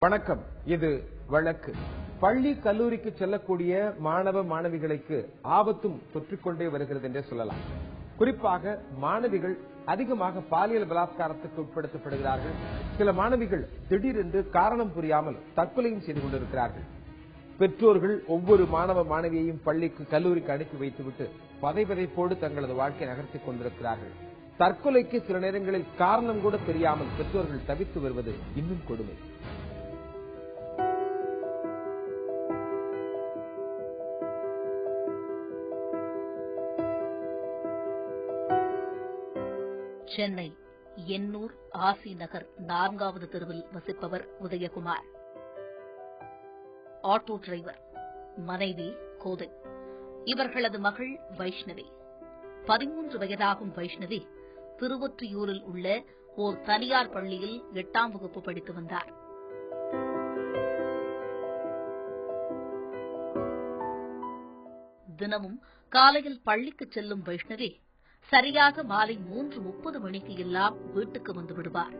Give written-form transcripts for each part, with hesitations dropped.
வணக்கம். இது வழக்கு. பள்ளி கல்லூரிக்கு செல்லக்கூடிய மாணவ மாணவிகளுக்கு ஆபத்தும் தொற்றிக்கொண்டே வருகிறது என்றே சொல்லலாம். குறிப்பாக மாணவிகள் அதிகமாக பாலியல் பலாத்காரத்துக்கு உட்படுத்தப்படுகிறார்கள். சில மாணவிகள் திடீரென்று காரணம் புரியாமல் தற்கொலையும் செய்து கொண்டிருக்கிறார்கள். பெற்றோர்கள் ஒவ்வொரு மாணவ மாணவியையும் பள்ளிக்கு கல்லூரிக்கு அனுப்பி வைத்துவிட்டு பதைபதைப்போடு தங்களது வாழ்க்கை நகர்த்திக் கொண்டிருக்கிறார்கள். தற்கொலைக்கு சில நேரங்களில் காரணம் கூட தெரியாமல் பெற்றோர்கள் தவித்து வருவது இன்னும் கொடுமை. சென்னை எண்ணூர் ஆசி நகர் 4வது தெருவில் வசிப்பவர் உதயகுமார். Auto driver. மனைவி கோதை. இவர்களது மகள் வைஷ்ணவி. 13 வயதாகும் வைஷ்ணவி திருவொற்றியூரில் உள்ள ஓர் தனியார் பள்ளியில் 8ஆம் வகுப்பு படித்து வந்தார். தினமும் காலையில் பள்ளிக்கு செல்லும் வைஷ்ணவி சரியாக மாலை 3:30 மணிக்கு எல்லாம் வீட்டுக்கு வந்து விடுவார்.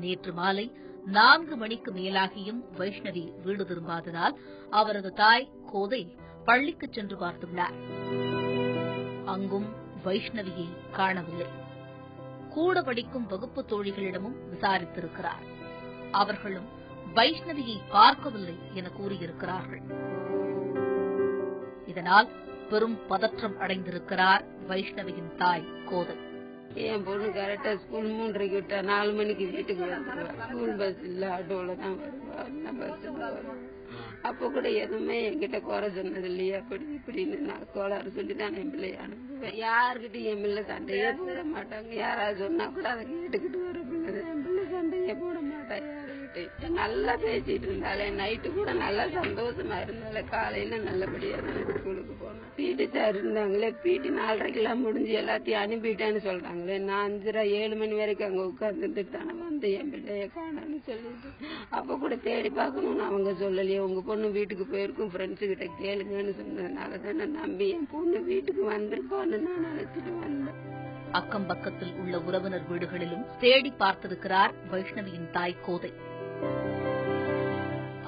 நேற்று மாலை 4 மணிக்கு மேலாகியும் வைஷ்ணவி வீடு திரும்பாததால் அவரது தாய் கோதை பள்ளிக்கு சென்று பார்த்துள்ளார். அங்கும் வைஷ்ணவியை காணவில்லை. கூட படிக்கும் வகுப்பு தோழிகளிடமும் விசாரித்திருக்கிறார். அவர்களும் வைஷ்ணவியை பார்க்கவில்லை என கூறியிருக்கிறார்கள். இதனால் பெரும் பதற்றம் அடைந்திருக்கிறார் வைஷ்ணவியின் தாய் கோதை. என் பொண்ணு கரெக்டா ஸ்கூல் 3:30 விட்டா 4 மணிக்கு வீட்டுக்கு வந்துருவா. ஸ்கூல் பஸ் இல்ல, ஆட்டோல தான் வருவா. பஸ் அப்ப கூட எதுவுமே என்கிட்ட குறை சொன்னது இல்லையா, அப்படி இப்படின்னு நான் கோளாறு சொல்லி தான் என் பிள்ளைய அனுப்புவேன். யாருக்கிட்ட என் பிள்ளை சண்டையே போட மாட்டாங்க. யாராவது சொன்னா கூட அதை கேட்டுக்கிட்டு வர பிள்ளை. என் பிள்ளை சண்டையே போட மாட்டாங்க. நல்லா பேசிட்டு இருந்தாலே, நைட்டு கூட நல்லா சந்தோஷமா இருந்தாலே, காலையில நல்லபடியா ஸ்கூலுக்கு போனேன். பீட்டி சார் இருந்தாங்களே, பீட்டி 4:30 முடிஞ்சு எல்லாத்தையும் அனுப்பிட்டேன்னு சொல்றாங்களே. நான் 5:30 7 மணி வரைக்கும் அங்க உட்கார்ந்துட்டு தானே வந்து என் பிள்ளைய காணன்னு சொல்லிட்டு, அப்ப கூட தேடி பார்க்கணும்னு அவங்க சொல்லலையே. உங்க பொண்ணு வீட்டுக்கு போயிருக்கும், ஃப்ரெண்ட்ஸு கிட்ட கேளுங்கன்னு சொன்னதுனால தானே நம்பி என் பொண்ணு வீட்டுக்கு வந்திருக்கான்னு நான் நினைச்சிட்டு வந்தேன். அக்கம் பக்கத்தில் உள்ள உறவினர் வீடுகளிலும் தேடி பார்த்திருக்கிறார் வைஷ்ணவியின் தாய் கோதை.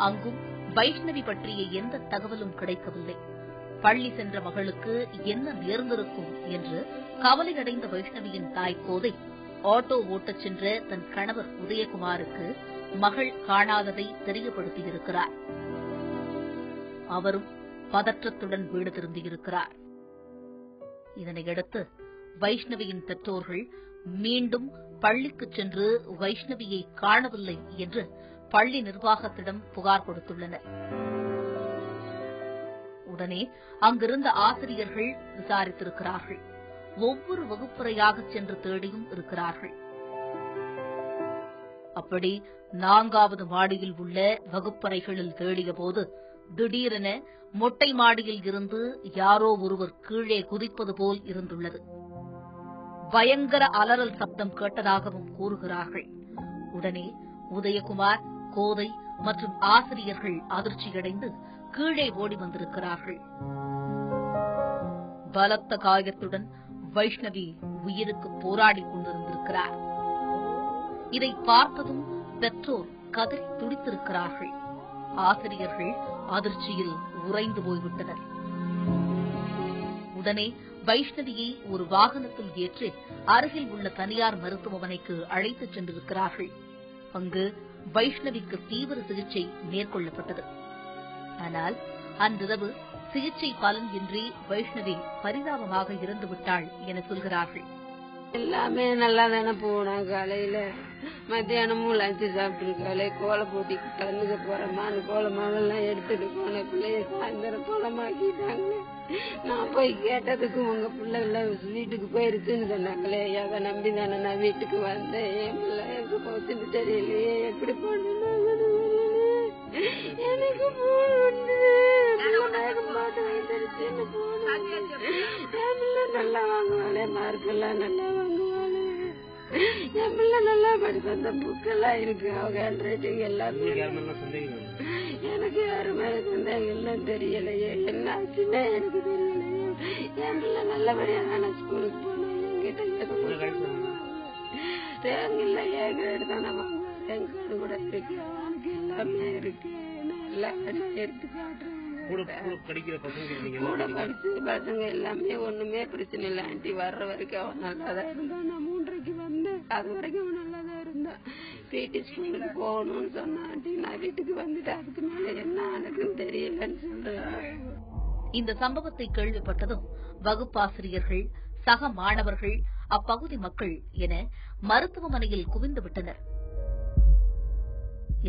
அங்கும் வைஷ்ணவி பற்றிய எந்த தகவலும் கிடைக்கவில்லை. பள்ளி சென்ற மகளுக்கு என்ன நேர்ந்திருக்கும் என்று கவலையடைந்த வைஷ்ணவியின் தாய் கோதை ஆட்டோ ஓட்டச் சென்ற தன் கணவர் உதயகுமாருக்கு மகள் காணாததை தெரியப்படுத்தியிருக்கிறார். அவரும் பதற்றத்துடன் வீடு திரும்பியிருக்கிறார். இதனையடுத்து வைஷ்ணவியின் பெற்றோர்கள் மீண்டும் பள்ளிக்கு சென்று வைஷ்ணவியை காணவில்லை என்று பள்ளி நிர்வாகத்திடம் புகார் கொடுத்துள்ளனர். உடனே அங்கிருந்த ஆசிரியர்கள் விசாரித்திருக்கிறார்கள். ஒவ்வொரு வகுப்பறையாக சென்று தேடியும் இருக்கிறார்கள். அப்படி 4வது மாடியில் உள்ள வகுப்பறைகளில் தேடியபோது திடீரென மொட்டை மாடியில் இருந்து யாரோ ஒருவர் கீழே குதிப்பது போல் இருந்துள்ளது. பயங்கர அலறல் சப்தம் கேட்டதாகவும் கூறுகிறார்கள். உடனே உதயகுமார், கோதை மற்றும் ஆசிரியர்கள் அதிர்ச்சியடைந்து கீழே ஓடி வந்திருக்கிறார்கள். பலத்த காயத்துடன் வைஷ்ணவி உயிருக்கு போராடிக் கொண்டிருந்திருக்கிறார். இதை பார்த்ததும் பெற்றோர் கதறி துடித்திருக்கிறார்கள். ஆசிரியர்கள் அதிர்ச்சியில் உறைந்து போய்விட்டனர். உடனே வைஷ்ணவியை ஒரு வாகனத்தில் ஏற்றி அருகில் உள்ள தனியார் மருத்துவமனைக்கு அழைத்துச் சென்றிருக்கிறார்கள். அங்கு வைஷ்ணவிக்கு தீவிர சிகிச்சை மேற்கொள்ளப்பட்டது. ஆனால் அன்றிரவு சிகிச்சை பலன் இன்றி வைஷ்ணவி பரிதாபமாக இறந்துவிட்டாள் என சொல்கிறார்கள். எல்லாமே நல்லா தானே போனோம். காலையில மத்தியானமும் லஞ்சு சாப்பிட்டுருக்காளே. கோலை போட்டிக்கு கலந்துக்க போறமான்னு கோலமாவெல்லாம் எடுத்துட்டு போன பிள்ளைய சாயந்தரம் கோலமாக்கிட்டாங்களே. நான் போய் கேட்டதுக்கு உங்க பிள்ளை எல்லாம் வீட்டுக்கு போயிருச்சுன்னு சொன்னாங்களே. அதை நம்பி தானே நான் வீட்டுக்கு வந்தேன். என் பிள்ளை எப்படி போச்சுன்னு தெரியலையே, எப்படி போனேன்னு எனக்கு நல்லா வாங்குவாளே, மார்க்கெல்லாம் நல்லா வாங்குவாளே. என் பிள்ளை நல்லா படிப்ப, அந்த புக்கெல்லாம் இருக்கு, அவங்க ஹேண்ட் ரைட்டிங் எல்லாமே. எனக்கு யாருமே சந்தேகம் எல்லாம் தெரியலையே, என்ன ஆச்சுன்னா எனக்கு தெரியலையே. என் பிள்ளை நல்லபடியா தானே ஸ்கூலுக்கு போனேன். என்கிட்ட தேவையில்லை, ஏன் எடுத்தானே வாங்குவாங்க. இருக்கு, அவனுக்கு எல்லாமே இருக்கு. எல்லாமே எடுத்து காட்டுறேன். படிக்கிற பசங்க கூட படிச்சு பசங்க எல்லாமே ஒண்ணுமே பிரச்சனை இல்லை ஆண்டி. வர்ற வரைக்கும் அவன் நல்லாதான் இருந்தான். நான் 3:30 வந்தேன். அது வரைக்கும் அவன் நல்லாதான் இருந்தான். பிடி ஸ்கூலுக்கு போகணும்னு சொன்னான் ஆண்டி. நான் வீட்டுக்கு வந்துட்டு அதுக்கு மேல என்ன ஆனதுன்னு தெரியலன்னு சொல்றேன். இந்த சம்பவத்தை கேள்விப்பட்டதும் வகுப்பாசிரியர்கள், சக மாணவர்கள், அப்பகுதி மக்கள் என மருத்துவமனையில் குவிந்து விட்டனர்.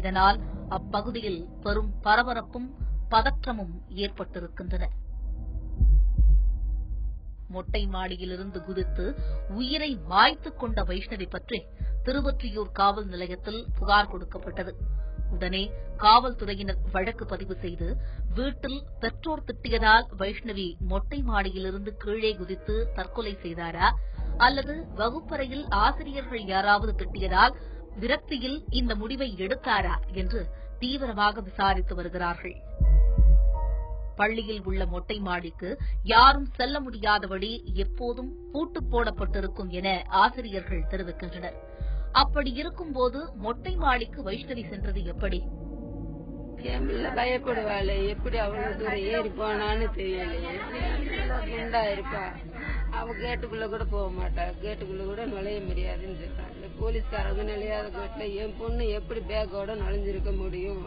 இதனால் அப்பகுதியில் பெரும் பரபரப்பும் பதற்றமும் ஏற்பட்டிருக்கின்றன. மொட்டை மாடியிலிருந்து குதித்து உயிரை மாய்த்துக் கொண்ட வைஷ்ணவி பற்றி திருவொற்றியூர் காவல் நிலையத்தில் புகார் கொடுக்கப்பட்டது. உடனே காவல்துறையினர் வழக்கு பதிவு செய்து வீட்டில் பெற்றோர் திட்டியதால் வைஷ்ணவி மொட்டை மாடியிலிருந்து கீழே குதித்து தற்கொலை செய்தாரா அல்லது வகுப்பறையில் ஆசிரியர்கள் யாராவது திட்டியதால் விரக்தியில் இந்த முடிவை எடுத்தாரா என்று தீவிரமாக விசாரித்து வருகிறார்கள். பள்ளியில் உள்ள மொட்டை மாடிக்கு யாரும் செல்ல முடியாதபடி எப்போதும் பூட்டு போடப்பட்டிருக்கும் என ஆசிரியர்கள் தெரிவிக்கின்றனர். அப்படி இருக்கும்போது மொட்டை மாடிக்கு வைஷ்ணவி சென்றது எப்படி? பயப்படுவாள். எப்படி அவ்வளவு தூரம் ஏறி போனான்னு தெரியலையே. குண்டா இருப்பா. அவ கேட்டுக்குள்ள கூட போக மாட்டா. கேட்டுக்குள்ள கூட நுழைய முடியாதுன்னு சொல்றாங்க. போலீஸ்காரங்க நுழையாத கேட்டுல என் பொண்ணு எப்படி பேக்கோட நுழைஞ்சிருக்க முடியும்?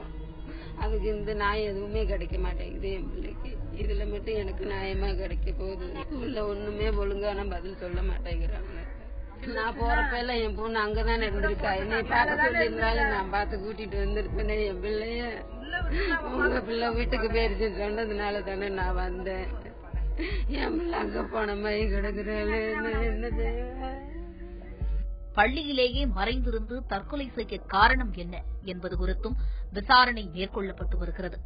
அதுக்கு இந்த நியாயம் எதுவுமே கிடைக்க மாட்டேங்குது என் பிள்ளைக்கு. இதுல மட்டும் எனக்கு நியாயமா கிடைக்க போகுது. ஸ்கூல்ல ஒண்ணுமே ஒழுங்கான பதில் சொல்ல மாட்டேங்கிறாங்க. நான் போறப்ப எல்லாம் என் பொண்ணு அங்கதானே இருந்திருக்கா. என்னை பார்க்க சொல்லியிருந்தாலும் நான் பார்த்து கூட்டிட்டு வந்திருப்பேனே என் பிள்ளைய. உங்க பிள்ளை வீட்டுக்கு போயிருச்சுன்னு சொன்னதுனால தானே நான் வந்தேன். என் பிள்ளை அங்க போன மாதிரி கிடக்குறாள். என்னது பள்ளியிலேயே மறைந்திருந்து தற்கொலை செய்ய காரணம் என்ன என்பது குறித்தும் விசாரணை மேற்கொள்ளப்பட்டு வருகிறது.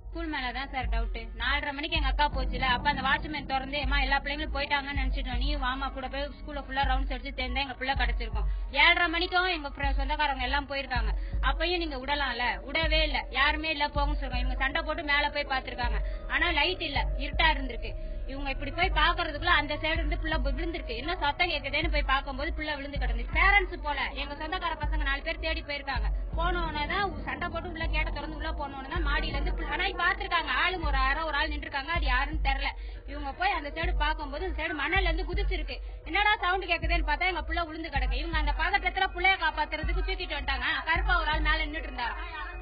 ஸ்கூல் மேலதான் சார் டவுட். 4:30 மணிக்கு எங்க அக்கா போச்சுல, அப்ப அந்த வாட்ச்மேன் திறந்து எல்லா பிள்ளைங்களும் போயிட்டாங்கன்னு நினைச்சிட்டோம். நீ வாமா கூட போய் ஸ்கூல்ல ஃபுல்லா ரவுண்ட்ஸ் அடிச்சு தேர்ந்தா எங்க பிள்ளை கிடைச்சிருக்கும். 7:30 மணிக்கும் எங்க சொந்தக்காரங்க எல்லாம் போயிருக்காங்க. அப்பயும் நீங்க விடலாம்ல, விடவே இல்ல. யாருமே இல்ல போங்கன்னு சொல்றாங்க. இவங்க சண்டை போட்டு மேல போய் பாத்துருக்காங்க. ஆனா லைட் இல்ல, இருட்டா இருந்திருக்கு. இவங்க இப்படி போய் பாக்குறதுக்குள்ள அந்த சைடு இருந்து பிள்ளை விழுந்திருக்கு. இன்னும் சத்தம் கேக்குதுன்னு போய் பார்க்கும்போது பிள்ளை விழுந்து கிடந்துச்சு. பேரண்ட்ஸ் போல எங்க சொந்தக்கார பசங்க 4 பேர் தேடி போயிருக்காங்க. போனோன்னதான் சண்டை போட்டு உள்ள கேட்ட திறந்து உள்ள போனோன்னு மாடியில இருந்து ஆனா பாத்துருக்காங்க. ஆளுங்க ஒரு ஆள் நின்று இருக்காங்க. அது யாருன்னு தெரியல. இவங்க போய் அந்த சைடு பாக்கும்போது அந்த சைடு மணல்ல இருந்து குதிச்சிருக்கு. என்னடா சவுண்ட் கேக்குதுன்னு பார்த்தா எங்க பிள்ளை விழுந்து கிடக்கு. இவங்க அந்த பதட்டத்துல பிள்ளைய காப்பாத்துறதுக்கு தூக்கிட்டு வந்துட்டாங்க. கருப்பா ஒரு ஆள் மேல நின்றுட்டு இருந்தாரு.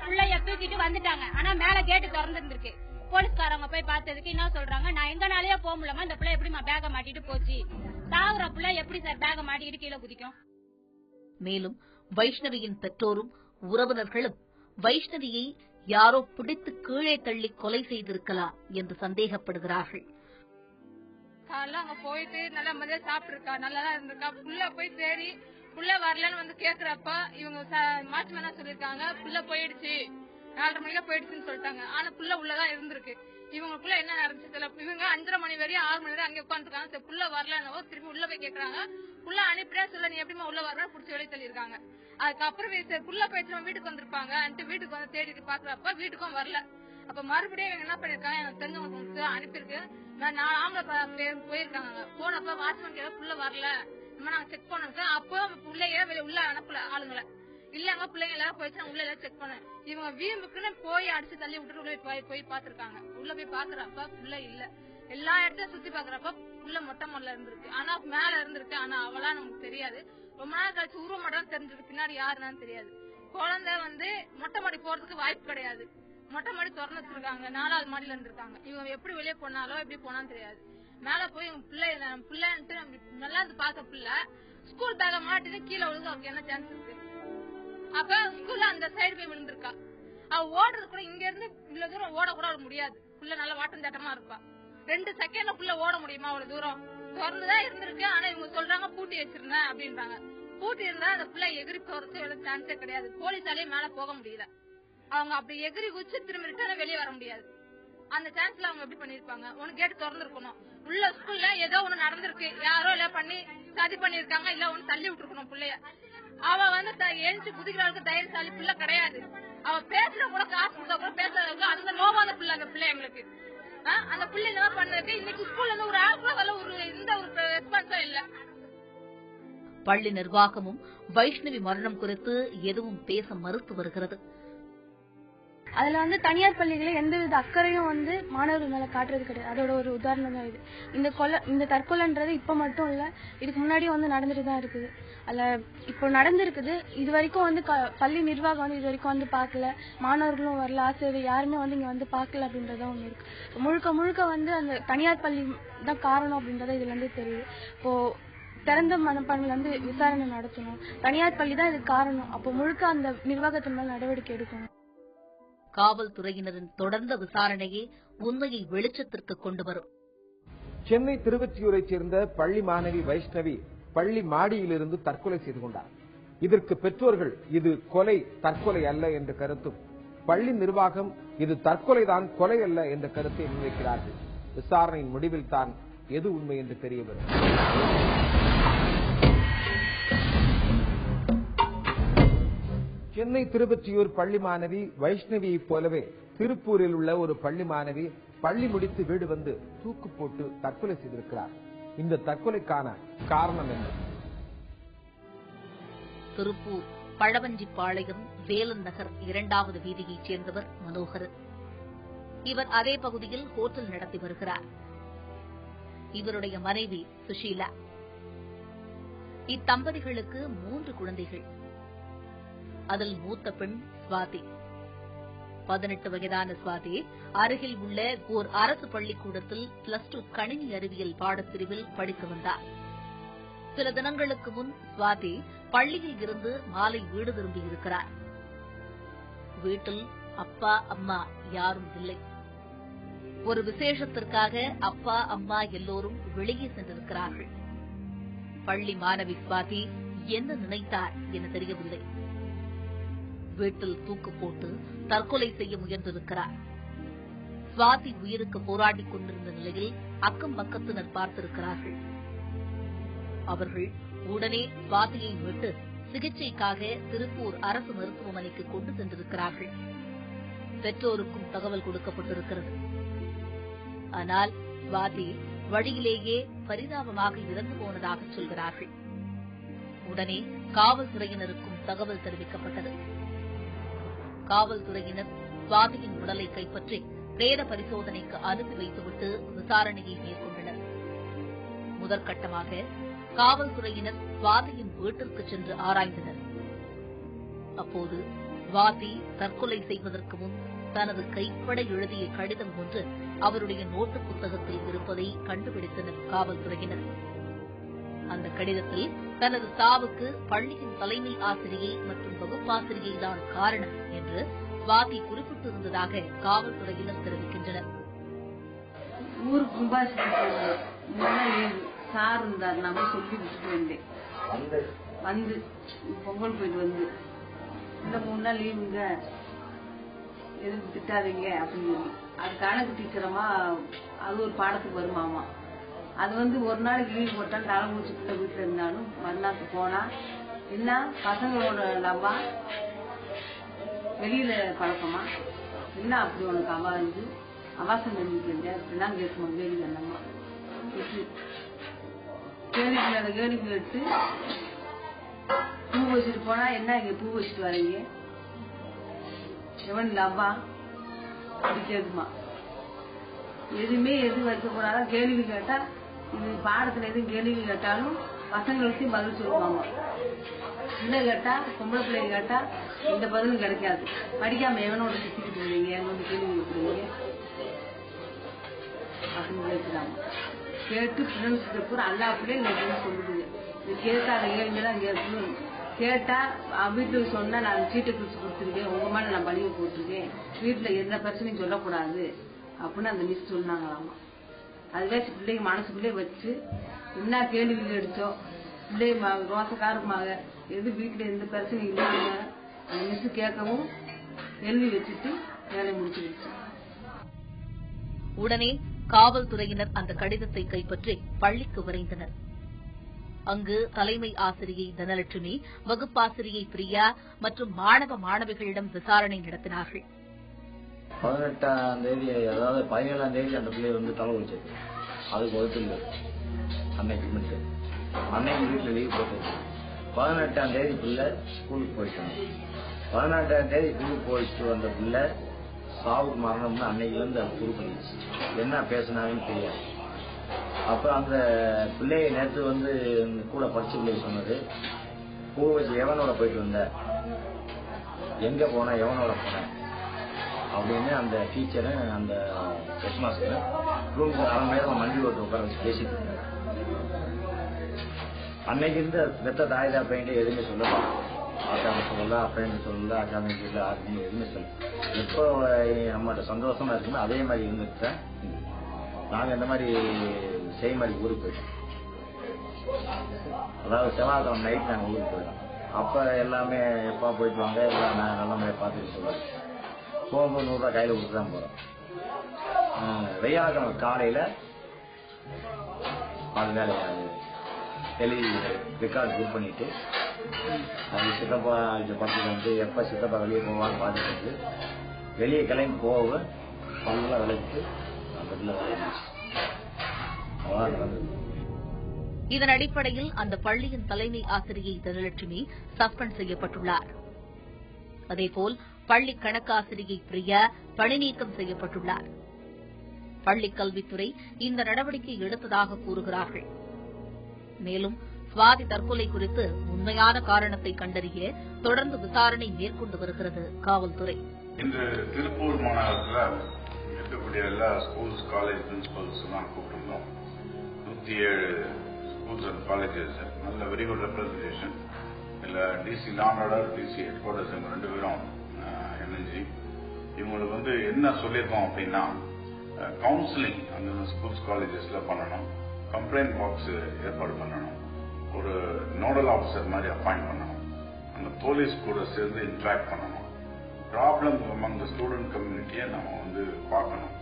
பிள்ளைய தூக்கிட்டு வந்துட்டாங்க. ஆனா மேல கேட்டு திறந்து இருந்திருக்கு. போலீஸ்காரங்க போய் பார்த்ததுக்கு என்ன சொல்றாங்க, நான் எங்கனாலேயே போக முடியாம இந்த பிள்ளை எப்படிமா பேக மாட்டிட்டு போச்சு. சாகுற பிள்ளை எப்படி சார் பேக மாட்டிக்கிட்டு கீழே குதிக்கும்? மேலும் வைஷ்ணவியின் பெற்றோரும் உறவினர்களும் வைஷ்ணவியை யாரோ பிடித்து கீழே தள்ளி கொலை செய்திருக்கலாம் என்று சந்தேகப்படுகிறார்கள். காலைல அங்க போயிட்டு நல்லா மதியம் சாப்பிட்டு இருக்கா, நல்லாதான் இருந்திருக்கா. புள்ள போய் தேடி புள்ள வரலன்னு வந்து கேக்குறப்ப இவங்க வாட்ச்மேனா சொல்லிருக்காங்க புள்ள போயிடுச்சு, 4:30 மணிக்கு போயிடுச்சுன்னு சொல்லிட்டாங்க. ஆனா புள்ள உள்ளதான் இருந்திருக்கு. இவங்களுக்குள்ள என்ன நடந்துச்சு தெரியல. இவங்க 5:30 மணி வரையும் 6 மணி வரையும் அங்கே உட்காந்துருக்காங்க. சரி புள்ள வரலன்னவோ திருப்பி உள்ள போய் கேக்குறாங்க. புள்ள அனுப்பியா சொல்ல நீ எப்படிமா உள்ள வரலாம் புடிச்சு வெளியே தள்ளிருக்காங்க. அதுக்கப்புறம் சரி புள்ள போயிடுச்சு வீட்டுக்கு வந்திருப்பாங்க. வீட்டுக்கு வந்து தேடி பாக்குறப்ப வீட்டுக்கும் வரல. அப்ப மறுபடியும் இவங்க என்ன பண்ணிருக்காங்க, எனக்கு தெரிஞ்சவங்க அனுப்பியிருக்கு. 4 ஆம்பளை போயிருக்காங்க. போனப்ப வாட்ச்மேன் கேட்க புள்ள வரல, நாங்க செக் பண்ணோம். அப்போ பிள்ளைய உள்ள அனுப்பல ஆளுங்களை. இல்லங்க பிள்ளைங்க எல்லாரும் போயிடுச்சு, உள்ள எல்லாம் செக் பண்ணேன். இவங்க வீம்புக்குன்னு போய் அடிச்சு தள்ளி விட்டுட்டு உள்ள போய் பாத்துருக்காங்க. உள்ள போய் பாக்குறப்ப புள்ள இல்ல. எல்லா இடத்தையும் சுத்தி பாக்குறப்ப புள்ள மொட்டை மாடல இருந்திருக்கு. ஆனா மேல இருந்திருக்கு. ஆனா அவளா நமக்கு தெரியாது. ரொம்ப நாள் கழிச்சு உருவ மட்டும் தெரிஞ்சிருக்கு. பின்னாடி யாருன்னு தெரியாது. குழந்தை மொட்டை மாடி போறதுக்கு வாய்ப்பு கிடையாது. மொட்டை மாடி திறந்து வச்சிருக்காங்க. 4வது மாடியில இருந்திருக்காங்க. இவங்க எப்படி வெளியே போனாலோ எப்படி போனாலும் தெரியாது. மேல போய் இவங்க பிள்ளைன்ட்டு நல்லா இருந்து பார்த்த பிள்ளை ஸ்கூல் பேக மாட்டிட்டு கீழே விழுந்து அவருக்கு என்ன சான்ஸ் இருக்கு? அப்ப ஸ்கூல்ல அந்த சைடு போய் விழுந்திருக்கா. அவ ஓடுறது கூட இங்க இருந்து இவ்வளவு தூரம் ஓட கூட முடியாது. புள்ள நல்லா வாட்டம் தட்டமா இருப்பா. 2 செகண்ட்ல புள்ள ஓட முடியுமா? அவ்வளவு தூரம் திறந்துதான் இருந்திருக்கு. ஆனா இவங்க சொல்றாங்க பூட்டி வச்சிருந்தேன் அப்படின்றாங்க. பூட்டி இருந்தா அந்த பிள்ளை எகிரி போறதுக்கு எவ்வளவு சான்ஸே கிடையாது. போலீஸாலேயே மேல போக முடியல. அவங்க அப்படி எகிரி குச்சி திரும்பி ரிட்டர்ன் வெளியே வர முடியாது. அந்த சான்ஸ்ல அவங்க எப்படி பண்ணிருப்பாங்க? ஒன்னு கேட்டு திறந்துருக்கணும். உள்ள ஸ்கூல்ல ஏதோ ஒண்ணு நடந்திருக்கு. யாரோ இல்ல பண்ணி சதி பண்ணிருக்காங்க. இல்ல ஒண்ணு தள்ளி விட்டுருக்கணும் பிள்ளைய. அவ எழுந்து குதிக்கிறவளுக்கு தைரியசாலி பிள்ளை கிடையாது. அவ பேசுற கூட காசு கொடுத்தா கூட பேசுறதுக்கு அந்த நோவாத பிள்ளை அந்த பிள்ளை எங்களுக்கு. அந்த பிள்ளை என்ன பண்ணதுக்கு இன்னைக்கு ஸ்கூல்ல இருந்து ஒரு ஆள் கூட ஒரு எந்த ஒரு ரெஸ்பான்ஸும் இல்ல. பள்ளி நிர்வாகமும் வைஷ்ணவி மரணம் குறித்து எதுவும் பேச மறுத்து வருகிறது. அதுல தனியார் பள்ளிகளை எந்தவித அக்கறையும் மாணவர்கள் மேல காட்டுறது கிடையாது. அதோட ஒரு உதாரணம் தான் இது. இந்த தற்கொலைன்றது இப்ப மட்டும் இல்ல, இதுக்கு முன்னாடியும் நடந்துட்டு தான் இருக்குது. அதுல இப்போ நடந்திருக்குது. இது வரைக்கும் பள்ளி நிர்வாகம் இது வரைக்கும் பாக்கல, மாணவர்களும் வரல, ஆசிரியர் யாருமே இங்க பாக்கல அப்படின்றத ஒண்ணு இருக்கு. முழுக்க முழுக்க அந்த தனியார் பள்ளி தான் காரணம் அப்படின்றத இதுல இருந்து தெரியுது. இப்போ திறந்த மனப்பான்மையில விசாரணை நடத்தணும். தனியார் பள்ளி தான் இதுக்கு காரணம். அப்போ முழுக்க அந்த நிர்வாகத்தின் மேல் நடவடிக்கை எடுக்கணும். காவல்துறையினரின் தொடர்ந்த விசாரணையே உண்மையை வெளிச்சத்திற்கு கொண்டு வரும். சென்னை திருவொற்றியூரைச் சேர்ந்த பள்ளி மாணவி வைஷ்ணவி பள்ளி மாடியிலிருந்து தற்கொலை செய்து கொண்டார். இதற்கு பெற்றோர்கள் இது கொலை தற்கொலை அல்ல என்ற கருத்தும், பள்ளி நிர்வாகம் இது தற்கொலைதான் கொலை அல்ல என்ற கருத்தை முன்வைக்கிறார்கள். விசாரணையின் முடிவில் தான் எது உண்மை என்று தெரிய வரும். சென்னை திருவொற்றியூர் பள்ளி மாணவி வைஷ்ணவியைப் போலவே திருப்பூரில் உள்ள ஒரு பள்ளி மாணவி பள்ளி முடித்து வீடு வந்து தூக்கு போட்டு தற்கொலை செய்திருக்கிறார். இந்த தற்கொலைக்கான காரணம் என்ன? திருப்பூர் பழவஞ்சிப்பாளையம் வேலன் நகர் 2வது வீதியைச் சேர்ந்தவர் மனோகர். இவர் அதே பகுதியில் ஹோட்டல் நடத்தி வருகிறார். இவருடைய மனைவி சுஷீலா. இத்தம்பதிகளுக்கு 3 குழந்தைகள். அதில் மூத்த பெண் சுவாதி. 18 வயதான சுவாதி அருகில் உள்ள ஓர் அரசு பள்ளிக்கூடத்தில் +2 கணினி அறிவியல் பாடப்பிரிவில் படித்து வந்தார். சில தினங்களுக்கு முன் சுவாதி பள்ளியில் இருந்து மாலை வீடு திரும்பியிருக்கிறார். வீட்டில் அப்பா அம்மா யாரும் இல்லை. ஒரு விசேஷத்திற்காக அப்பா அம்மா எல்லோரும் வெளியே சென்றிருக்கிறார்கள். பள்ளி மாணவி சுவாதி என்ன நினைத்தார் என தெரியவில்லை. வீட்டில் தூக்கு போட்டு தற்கொலை செய்ய முயன்றிருக்கிறார். சுவாதி உயிருக்கு போராடிக் கொண்டிருந்த நிலையில் அக்கம் பக்கத்தினர் பார்த்திருக்கிறார்கள். அவர்கள் உடனே சுவாதியை மீட்டு சிகிச்சைக்காக திருப்பூர் அரசு மருத்துவமனைக்கு கொண்டு சென்றிருக்கிறார்கள். பெற்றோருக்கும் தகவல் கொடுக்கப்பட்டிருக்கிறது. ஆனால் சுவாதி வழியிலேயே பரிதாபமாக இறந்து போனதாக சொல்கிறார்கள். உடனே காவல்துறையினருக்கும் தகவல் தெரிவிக்கப்பட்டது. காவல்துறையினர் சுவாதியின் உடலை கைப்பற்றி பிரேத பரிசோதனைக்கு அனுப்பி வைத்துவிட்டு விசாரணையை மேற்கொண்டனர். முதற்கட்டமாக காவல்துறையினர் சுவாதியின் வீட்டிற்கு சென்று ஆராய்ந்தனர். அப்போது சுவாதி தற்கொலை செய்வதற்கு முன் தனது கைப்பட எழுதிய கடிதம் ஒன்று அவருடைய நோட்டு புத்தகத்தில் இருப்பதை கண்டுபிடித்தனர் காவல்துறையினர். அந்த கடிதத்தில் தனது சாவுக்கு பள்ளியின் தலைமை ஆசிரியை மற்றும் வகுப்பாசிரியை தான் காரணம் என்று சுவாதி குறிப்பிட்டிருந்ததாக காவல்துறையினர் தெரிவிக்கின்றனர். ஊருக்கு கும்பாசிட்டு சார் இருந்தார், நம்ம சொல்லி விட்டுட்டு வந்தேன். வந்து பொங்கல் போயிட்டு வந்து இந்த 3 நாள் லீவுங்க, எதுவும் திட்டாதீங்க அப்படின்னு சொல்லி அது கணக்கு டீச்சரமா அது ஒரு பாடத்துக்கு வருமாமா. அது ஒரு நாளைக்கு லீவ் போட்டா தலை முடிச்சுட்டு வீட்டுல இருந்தாலும் மறுநாள் போனா என்ன பசங்களோட லவ்வா வெளியில பழக்கமா என்ன அப்படி உனக்கு அவா இருந்து அவாசம் பண்ணிட்டு இருந்தேன் அப்படிலாம் கேட்குமா கேள்வி அண்ணம்மா கேள்வி கேட்டு பூ வச்சுட்டு போனா என்ன இங்க பூ வச்சுட்டு வரீங்க எவன் லவ்வா அப்படி கேட்குமா. எதுவுமே எதுவும் வைக்கக்கூடாதா, கேள்வி கேட்டா இது பாடத்துல எதுவும் கேள்வி கேட்டாலும் பசங்களுக்கு பதில் சொல்லுவாங்க. பிள்ளை கேட்டா பொம்பளை பிள்ளை கேட்டா எந்த பதிலும் கிடைக்காது. படிக்காம எவனோட சுத்திக்கிட்டு இருந்தீங்க, எவனோட கேள்வி கேட்குறீங்க அப்படின்னு கேட்கிறாங்க. கேட்டு பிள்ளைங்க பூரா எல்லா பிள்ளைங்க சொல்லுதுங்க. இது கேட்காத கேள்விதான் கேட்கணும். கேட்டா வீட்டுக்கு சொன்னா நான் சீட்டை குறிச்சு கொடுத்துருக்கேன், உங்க மேல நான் பழிவு போட்டிருக்கேன், வீட்டுல எந்த பிரச்சனையும் சொல்லக்கூடாது அப்படின்னு அந்த மிஸ் சொன்னாங்களாமா. அதுவே பிள்ளைங்க மனசுக்குள்ளே வச்சு என்ன கேள்வி எடுத்தோம் பிள்ளைங்க ரோசக்காரமாக எது வீட்டுல எந்த பிரச்சனையும் இல்லாம அந்த மிஸ் கேட்கவும் கேள்வி வச்சுட்டு வேலை முடிச்சுக்கிடுச்சு. உடனே காவல்துறையினர் அந்த கடிதத்தை கைப்பற்றி பள்ளிக்கு விரைந்தனர். அங்கு தலைமை ஆசிரியை தனலட்சுமி, வகுப்பாசிரியை பிரியா மற்றும் மாணவ மாணவிகளிடம் விசாரணை நடத்தினார்கள். 18ஆம் தேதி அதாவது 17ஆம் தேதி அந்த பிள்ளை தலை குளிச்சது. அதுக்கு ஒதுக்கல அன்னைக்கு மட்டும். அன்னைக்கு வீட்டில் லீவ் போட்டது. 18ஆம் தேதி பிள்ளை ஸ்கூலுக்கு போயிட்டோம். 18ஆம் தேதி ஸ்கூலுக்கு போயிட்டு வந்த பிள்ளை சாவுக்கு மரணம்னு அன்னைக்குலேருந்து அது ப்ரூவ் பண்ணிடுச்சு. என்ன பேசினாங்கன்னு தெரியாது. அப்போ அந்த பிள்ளையை நேற்று வந்து கூட படிச்ச பிள்ளைங்க சொன்னது, பூ வச்சு எவனோட போயிட்டு வந்த, எங்கே போன, எவனோட போனேன் அப்படின்னு அந்த டீச்சரு அந்த ஹெட் மாஸ்டர் ரூமுக்கு அரை நேரம் மண்டி ஓட்டு உட்கார வச்சு பேசிட்டு இருந்தாங்க. அன்னைக்கு இருந்து பெத்த தாய் பையன் எதுவுமே சொல்லலாம், அக்காவை சொல்லல, அப்பையன் சொல்லல, அக்காவை சொல்லல, யாருக்குமே எதுவுமே சொல்லல. எப்போ நம்மகிட்ட சந்தோஷமா இருக்குமோ அதே மாதிரி இருந்துட்டேன். நாங்கள் இந்த மாதிரி செய்ய மாதிரி ஊருக்கு போயிட்டோம். அதாவது செவ்வாய்க்கிழமை நைட் நாங்கள் ஊருக்கு போயிட்டோம். அப்போ எல்லாமே எப்போ போயிட்டு வாங்க எல்லாம் நல்ல மாதிரி பார்த்துட்டு சொல்லுவாங்க. போகும்போது 100 ரூபா கையில் கொடுத்து தான் போகிறோம். வெய்யாக்கிழமை காலையில் அது வேலை எழுதி ரெக்கார்டு புக் பண்ணிட்டு அது சித்தப்பா பக்கத்தில் வந்து எப்போ சித்தப்பா வெளியே போவான்னு பார்த்துட்டு வந்து வெளியே கிளம்பி போக பல்லாம் விளைவிட்டு அந்த அவ்வளோ நடந்தது. இதன் அடிப்படையில் அந்த பள்ளியின் தலைமை ஆசிரியை தனலட்சுமி சஸ்பெண்ட் செய்யப்பட்டுள்ளார். அதேபோல் பள்ளி கணக்காசிரியை பிரியா பணி நீக்கம் செய்யப்பட்டுள்ளார். பள்ளிக் கல்வித்துறை இந்த நடவடிக்கை எடுத்ததாக கூறுகிறார்கள். மேலும் சுவாதி தற்கொலை குறித்து உண்மையான காரணத்தை கண்டறிய தொடர்ந்து விசாரணை மேற்கொண்டு வருகிறது காவல்துறை. இன்று திருப்பூர் மாநகரத்தில் இருக்கக்கூடிய எல்லா ஸ்கூல்ஸ் காலேஜ் பிரின்சிபல்ஸ் எல்லாம் கூப்பிட்டுருந்தோம். 107 ஸ்கூல்ஸ் அண்ட் காலேஜஸ் நல்ல வெரி குட் ரெப்ரஸன்டேஷன். இல்லை டிசி லாண்டர், டிசி ஹெட் குவார்டர்ஸ் இவங்க 2 பேரும் இணைஞ்சி இவங்களுக்கு வந்து என்ன சொல்லியிருக்கோம் அப்படின்னா, கவுன்சிலிங் அந்த ஸ்கூல்ஸ் காலேஜஸ்ல பண்ணணும், கம்ப்ளைண்ட் பாக்ஸ் ஏற்பாடு பண்ணணும், ஒரு நோடல் ஆஃபீஸர் மாதிரி அப்பாயிண்ட் பண்ணணும், அந்த போலீஸ் கூட சேர்ந்து இன்ட்ராக்ட் பண்ணணும், ப்ராப்ளம் அமங் த ஸ்டூடெண்ட் கம்யூனிட்டியை நம்ம வந்து பார்க்கணும்.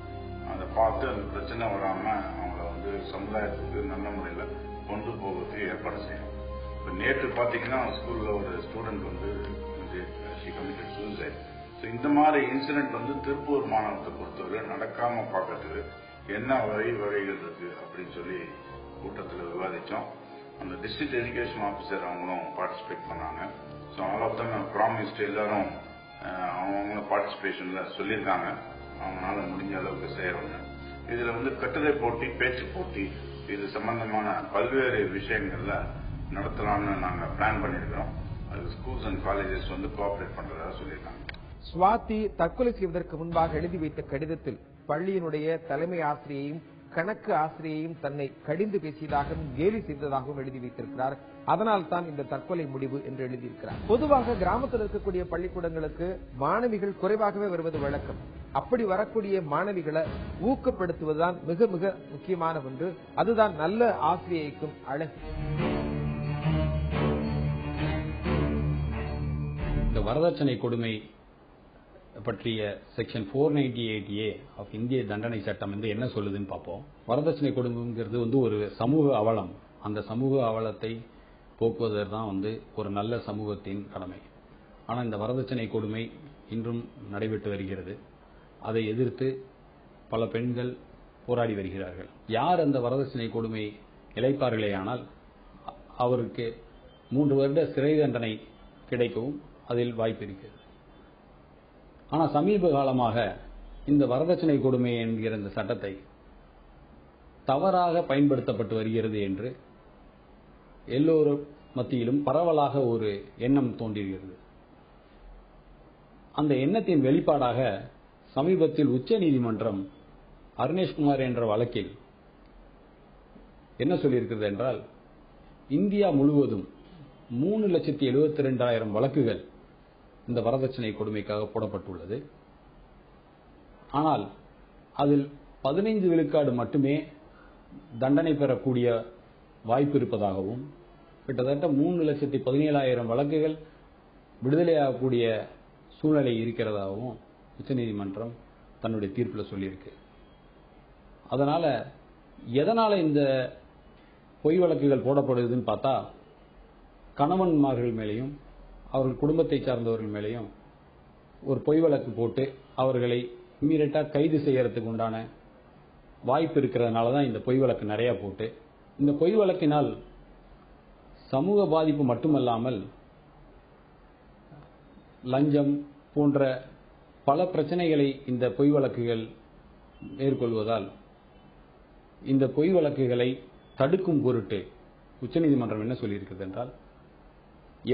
அதை பார்த்து அந்த பிரச்சனை வராமல் அவங்கள வந்து சமுதாயத்துக்கு நல்ல முறையில் கொண்டு போகிறதுக்கு ஏற்பாடு செய்யணும். இப்போ நேற்று பார்த்தீங்கன்னா ஸ்கூலில் ஒரு ஸ்டூடெண்ட் வந்து சூசைட். ஸோ இந்த மாதிரி இன்சிடென்ட் வந்து திருப்பூர் மாநகரத்தை பொறுத்தவரை நடக்காமல் பார்க்கறதுக்கு என்ன வழிகள் இருக்கு அப்படின்னு சொல்லி கூட்டத்தில் விவாதித்தோம். அந்த டிஸ்ட்ரிக்ட் எஜுகேஷன் ஆஃபீஸர் அவங்களும் பார்ட்டிசிபேட் பண்ணாங்க. So all of them promised எல்லாரும் அவங்க பார்ட்டிசிபேஷன்ல சொல்லியிருக்காங்க. அவங்களால முடிஞ்ச அளவுக்கு செய்யறாங்க. இதுல வந்து கட்டுரை போட்டி, பேச்சு போட்டி, இது சம்பந்தமான பல்வேறு விஷயங்கள்ல நடத்தலாம்னு நாங்க பிளான் பண்ணிருக்கிறோம். அது ஸ்கூல்ஸ் அண்ட் காலேஜஸ் வந்து கோஆபரேட் பண்றதா சொல்லியிருக்காங்க. சுவாதி தற்கொலை செய்வதற்கு முன்பாக எழுதி வைத்த கடிதத்தில் பள்ளியினுடைய தலைமை ஆசிரியையும் கணக்கு ஆசிரியையும் தன்னை கடிந்து பேசியதாகவும் கேலி செய்ததாகவும் எழுதி வைத்திருக்கிறார். அதனால் தான் இந்த தற்கொலை முடிவு என்று எழுதியிருக்கிறார். பொதுவாக கிராமத்தில் இருக்கக்கூடிய பள்ளிக்கூடங்களுக்கு மாணவிகள் குறைவாகவே வருவது வழக்கம். அப்படி வரக்கூடிய மாணவிகளை ஊக்கப்படுத்துவதுதான் மிக மிக முக்கியமான ஒன்று. அதுதான் நல்ல ஆசிரியைக்கும் அழகு. இந்த வரதட்சணை கொடுமை பற்றிய செக்ஷன் 498A ஆஃப் இந்திய தண்டனை சட்டம் வந்து என்ன சொல்லுதுன்னு பார்ப்போம். வரதட்சணை கொடுமைங்கிறது வந்து ஒரு சமூக அவலம். அந்த சமூக அவலத்தை போக்குவதற்கு தான் வந்து ஒரு நல்ல சமூகத்தின் கடமை. ஆனால் இந்த வரதட்சணை கொடுமை இன்றும் நடைபெற்று வருகிறது. அதை எதிர்த்து பல பெண்கள் போராடி வருகிறார்கள். யார் அந்த வரதட்சணை கொடுமை இழைப்பார்களேயானால் அவருக்கு 3 வருட சிறை தண்டனை கிடைக்கவும் அதில் வாய்ப்பு இருக்கிறது. ஆனால் சமீப காலமாக இந்த வரதட்சணை கொடுமை என்கிற இந்த சட்டத்தை தவறாக பயன்படுத்தப்பட்டு வருகிறது என்று எல்லோரும் மத்தியிலும் பரவலாக ஒரு எண்ணம் தோன்றுகிறது. அந்த எண்ணத்தின் வெளிப்பாடாக சமீபத்தில் உச்சநீதிமன்றம் அருணேஷ்குமார் என்ற வழக்கில் என்ன சொல்லியிருக்கிறது என்றால், இந்தியா முழுவதும் 3,72,000 வழக்குகள் இந்த வரதட்சணை கொடுமைக்காக போடப்பட்டுள்ளது. ஆனால் அதில் 15 விழுக்காடு மட்டுமே தண்டனை பெறக்கூடிய வாய்ப்பு இருப்பதாகவும், கிட்டத்தட்ட 3,17,000 வழக்குகள் விடுதலையாகக்கூடிய சூழ்நிலை இருக்கிறதாகவும் உச்சநீதிமன்றம் தன்னுடைய தீர்ப்பில் சொல்லியிருக்கு. அதனால எதனால இந்த பொய் வழக்குகள் போடப்படுதுன்னு பார்த்தா, கணவன்மார்கள் மேலேயும் அவர்கள் குடும்பத்தை சார்ந்தவர்கள் மேலேயும் ஒரு பொய் வழக்கு போட்டு அவர்களை இம்மீடியட்டா கைது செய்யறதுக்கு உண்டான வாய்ப்பு இருக்கிறதுனால தான் இந்த பொய் வழக்கு நிறைய போட்டு, இந்த பொய் வழக்கினால் சமூக பாதிப்பு மட்டுமல்லாமல் லஞ்சம் போன்ற பல பிரச்சனைகளை இந்த பொய் வழக்குகள் மேற்கொள்வதால் இந்த பொய் வழக்குகளை தடுக்கும் பொருட்டு உச்சநீதிமன்றம் என்ன சொல்லியிருக்கிறது என்றால்,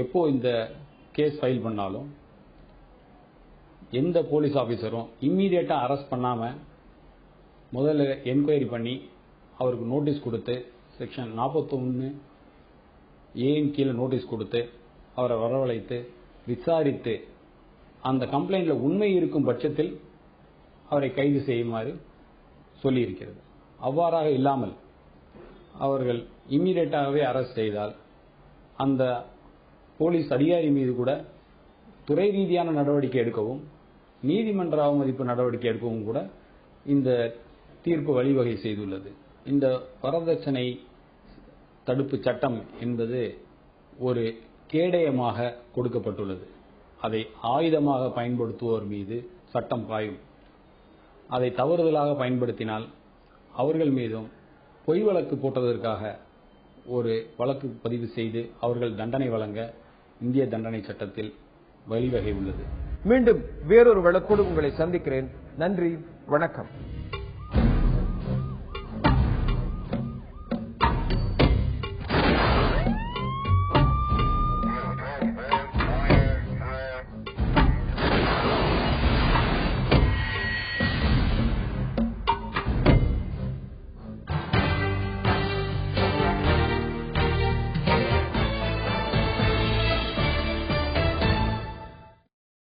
எப்போ இந்த கேஸ் ஃபைல் பண்ணாலும் எந்த போலீஸ் ஆபீசரும் இம்மீடியட்டா அரெஸ்ட் பண்ணாம முதல்ல என்கொயரி பண்ணி அவருக்கு நோட்டீஸ் கொடுத்து செக்ஷன் 41 ஏன் கீழே நோட்டீஸ் கொடுத்து அவரை வரவழைத்து விசாரித்து அந்த கம்ப்ளைண்ட்ல உண்மை இருக்கும் பட்சத்தில் அவரை கைது செய்யுமாறு சொல்லியிருக்கிறது. அவ்வாறாக இல்லாமல் அவர்கள் இம்மீடியட்டாகவே அரெஸ்ட் செய்தால் அந்த போலீஸ் அதிகாரி மீது கூட துறை ரீதியான நடவடிக்கை எடுக்கவும் நீதிமன்ற அவமதிப்பு நடவடிக்கை எடுக்கவும் கூட இந்த தீர்ப்பு வழிவகை செய்துள்ளது. இந்த வரதட்சணை தடுப்பு சட்டம் என்பது ஒரு கேடயமாக கொடுக்கப்பட்டுள்ளது. அதை ஆயுதமாக பயன்படுத்துவோர் மீது சட்டம் பாயும். அதை தவறுதலாக பயன்படுத்தினால் அவர்கள் மீதும் பொய் வழக்கு போட்டதற்காக ஒரு வழக்கு பதிவு செய்து அவர்கள் தண்டனை வழங்க இந்திய தண்டனை சட்டத்தில் வழிவகை உள்ளது. மீண்டும் வேறொரு வழக்கோடு உங்களை சந்திக்கிறேன். நன்றி, வணக்கம்.